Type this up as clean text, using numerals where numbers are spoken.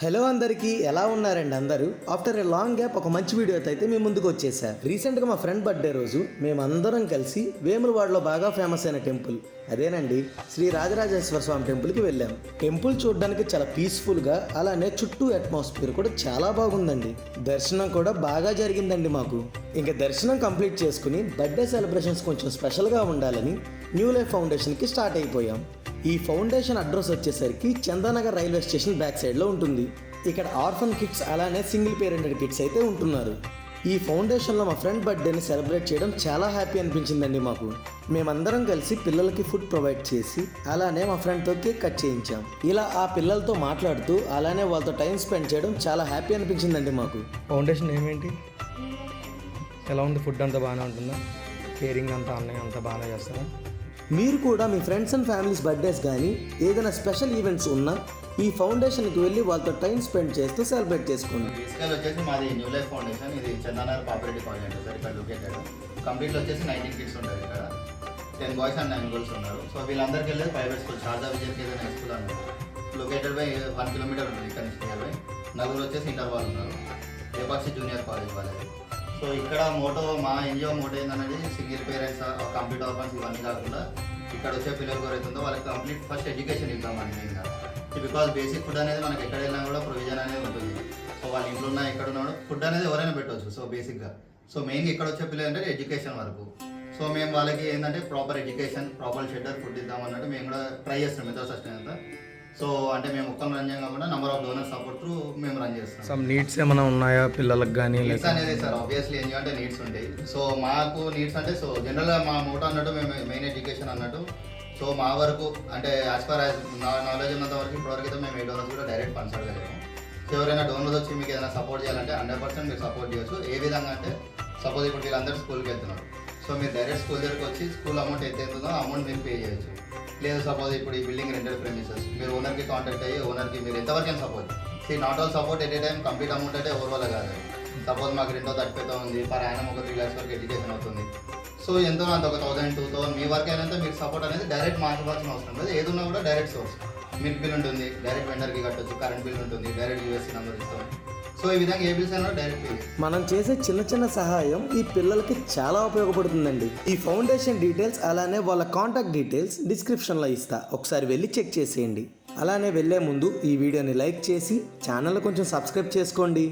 Hello అందరికీ ఎలా ఉన్నారండి అందరూ ఆఫ్టర్ ఏ లాంగ్ గ్యాప్ ఒక మంచి వీడియోతో అయితే మేము ముందుకు వచ్చేసా. రీసెంట్గా మా ఫ్రెండ్ బర్త్డే రోజు మేమందరం కలిసి వేములవాడలో బాగా ఫేమస్ అయిన టెంపుల్ అదేనండి శ్రీ రాజరాజేశ్వర స్వామి టెంపుల్కి వెళ్ళాం. టెంపుల్ చూడడానికి చాలా పీస్ఫుల్గా అలానే చుట్టూ అట్మాస్ఫియర్ కూడా చాలా బాగుందండి. దర్శనం కూడా బాగా జరిగిందండి మాకు. ఇంకా దర్శనం కంప్లీట్ చేసుకుని బర్త్డే సెలబ్రేషన్స్ కొంచెం స్పెషల్గా ఉండాలని న్యూ లైఫ్ ఫౌండేషన్కి స్టార్ట్ అయిపోయాం. ఈ ఫౌండేషన్ అడ్రస్ వచ్చేసరికి చందానగర్ రైల్వే స్టేషన్ బ్యాక్ సైడ్లో ఉంటుంది. ఇక్కడ ఆర్ఫన్ కిడ్స్ అలానే సింగిల్ పేరెంటెడ్ కిడ్స్ అయితే ఉంటున్నారు. ఈ ఫౌండేషన్లో మా ఫ్రెండ్ బర్త్డేని సెలబ్రేట్ చేయడం చాలా హ్యాపీ అనిపించిందండి మాకు. మేమందరం కలిసి పిల్లలకి ఫుడ్ ప్రొవైడ్ చేసి అలానే మా ఫ్రెండ్తో కేక్ కట్ చేయించాం. ఇలా ఆ పిల్లలతో మాట్లాడుతూ అలానే వాళ్ళతో టైం స్పెండ్ చేయడం చాలా హ్యాపీ అనిపించిందండి మాకు. ఫౌండేషన్ ఏమేంటి, ఎలా ఉంది? ఫుడ్ అంతా బాగానే ఉంటుందా? కేరింగ్ అంతా అన్నయ్య అంతా బాగానే చేస్తారా? మీరు కూడా మీ ఫ్రెండ్స్ అండ్ ఫ్యామిలీస్ బర్త్డేస్ కానీ ఏదైనా స్పెషల్ ఈవెంట్స్ ఉన్నా ఈ ఫౌండేషన్కి వెళ్ళి వాళ్ళతో టైం స్పెండ్ చేస్తూ సెలబ్రేట్ చేసుకోండి. బేసికల్ వచ్చేసి మాది న్యూ లైఫ్ ఫౌండేషన్, ఇది చందానగర్ కోఆపరేటివ్ కాలేజ్ అంటే సార్ ఇక్కడ లొకేటెడ్. కంప్లీట్లో వచ్చేసి 19 కిడ్స్ ఉంటారు ఇక్కడ, 10 బాయ్స్ అండ్ 9 గర్ల్స్ ఉన్నారు. సో వీళ్ళందరికీ వెళ్ళేది private school, Sharada Vijayaketan high school అన్నారు. లొకేటెడ్ బై 1 కిలోమీటర్ ఉంటుంది ఇక్కడ నుంచి నియర్ బై. నలుగురు వచ్చేసి ఇంటర్ వాళ్ళు ఉన్నారు, లేపాక్షి జూనియర్ కాలేజ్ వాళ్ళది. సో ఇక్కడ మోటో, మా ఎన్జిఓ మోటో ఏంటనేది సింగిల్ పేరెంట్స్, కంప్లీట్ ఆర్ఫన్స్ ఇవన్నీ కాకుండా ఇక్కడ వచ్చే పిల్లలు ఎవరైతుందో వాళ్ళకి కంప్లీట్ ఫస్ట్ ఎడ్యుకేషన్ ఇద్దామండి మెయిన్గా. బికాజ్ బేసిక్ ఫుడ్ అనేది మనకి ఎక్కడ వెళ్ళినా కూడా ప్రొవిజన్ అనేది ఉంటుంది. సో వాళ్ళ ఇంట్లో ఉన్నా ఎక్కడ ఉన్నాడో ఫుడ్ అనేది ఎవరైనా పెట్టవచ్చు. సో బేసిక్గా సో మెయిన్గా ఇక్కడ వచ్చే పిల్లలు అంటే ఎడ్యుకేషన్ వరకు. సో మేము వాళ్ళకి ఏంటంటే proper education, proper shelter, food ఇద్దామన్నట్టు మేము కూడా ట్రై చేస్తాం ఎంతో సస్టైన్ అంతా. సో అంటే మేము ఒక్కరు రన్ చేయం కాకుండా number of donor support through మేము రన్ చేస్తాం. సమ్ నీడ్స్ ఏమైనా ఉన్నాయా పిల్లలకు కానీ? నీడ్స్ అనేది సార్ ఆబ్వియస్లీ ఏం అంటే నీడ్స్ ఉంటాయి. సో మాకు నీడ్స్ అంటే సో జనరల్గా మా మోటో అన్నట్టు మేము మెయిన్ ఎడ్యుకేషన్ అన్నట్టు. సో మా వరకు అంటే యాజ్ పర్ యాజ్ నా నాలెడ్జ్ ఉన్నంత వరకు ఇప్పటివరకు అయితే మేము ఏ డోనర్స్ కూడా డైరెక్ట్ ఫండ్స్ అడగలేము. సో ఎవరైనా డోనర్స్ వచ్చి మీకు ఏదైనా సపోర్ట్ చేయాలంటే 100% మీరు సపోర్ట్ చేయొచ్చు. ఏ విధంగా అంటే సపోజ్ ఇప్పుడు వీళ్ళందరూ స్కూల్కి వెళ్తున్నారు, సో మీరు డైరెక్ట్ స్కూల్ దగ్గరికి వచ్చి స్కూల్ అమౌంట్ ఎంత అవుతుందో ఆ అమౌంట్ మీరు పే చేయొచ్చు. లేదు సపోజ్ ఇప్పుడు ఈ బిల్డింగ్ రెంటెడ్ ప్రెమిసెస్, మీరు ఓనర్కి కాంటాక్ట్ అయ్యి ఓనర్కి మీరు ఎంతవరకు అయినా support not all support at a time complete amount అంటే ఎవరి వల్ల కాదు. సపోజ్ మాకు రెండో 35 ఉంది, పర్ యానం ఒక 3 lakhs వరకు ఎడ్యుకేషన్ అవుతుంది. సో ఎంతో అంత ఒక 1000, 2000 మీ వర్క్ అయినంత మీరు సపోర్ట్ అనేది డైరెక్ట్ మాకు ఇవ్వాల్సిన అవసరం లేదు. ఏది ఉన్నా కూడా డైరెక్ట్ సోర్స్. మిల్క్ బిల్ ఉంటుంది, డైరెక్ట్ వెండర్కి కట్టొచ్చు. కరెంట్ బిల్ ఉంటుంది, డైరెక్ట్ యూఎస్సీ నెంబర్ ఇస్తాం. సో ఈ విధంగా ఏ బిల్స్ అయినా డైరెక్ట్ మనం చేసే చిన్న చిన్న సహాయం ఈ పిల్లలకి చాలా ఉపయోగపడుతుందండి. ఈ ఫౌండేషన్ డీటెయిల్స్ అలానే వాళ్ళ కాంటాక్ట్ డీటెయిల్స్ డిస్క్రిప్షన్లో ఇస్తా, ఒకసారి వెళ్ళి చెక్ చేసేయండి. అలానే వెళ్ళే ముందు ఈ వీడియోని లైక్ చేసి ఛానల్ కొంచెం సబ్స్క్రైబ్ చేసుకోండి.